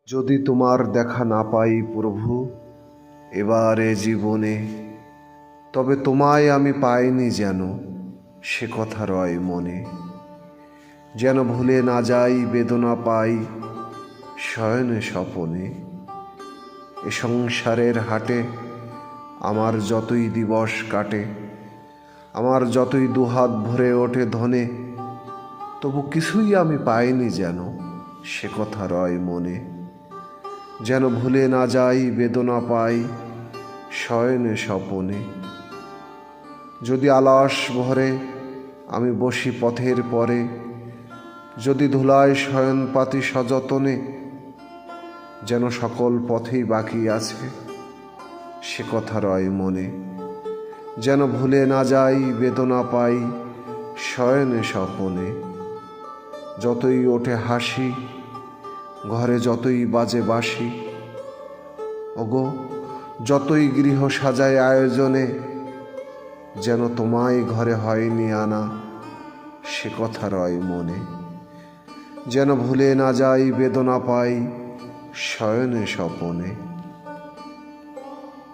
যদি তোমার দেখা না পাই প্রভু এবারে জীবনে, তবে তোমায় আমি পাইনি যেন, সে কথা রয় মনে। যেন ভুলে না যাই বেদনা পাই শয়নে স্বপনে। এ সংসারের হাটে আমার যতই দিবস কাটে, আমার যতই দুহাত ভরে ওঠে ধনে, তবু কিছুই আমি পাইনি যেন, সে কথা রয় মনে। যেন ভুলে না যাই বেদনা পাই শয়নে স্বপনে। যদি আলাস ভরে আমি বসি পথের পরে, যদি ধুলায় শয়ন পাতি সযতনে, যেন সকল পথেই বাকি আছে সে কথা রয় মনে। যেন ভুলে না যাই বেদনা পাই শয়নে স্বপনে। যতই ওঠে হাসি ঘরে, যতই বাজে বাঁশি, ওগো যতই গৃহ সাজায় আয়োজনে, যেন তোমায় ঘরে হয়নি আনা সে কথা রয় মনে। যেন ভুলে না যাই বেদনা পাই শয়নে স্বপনে।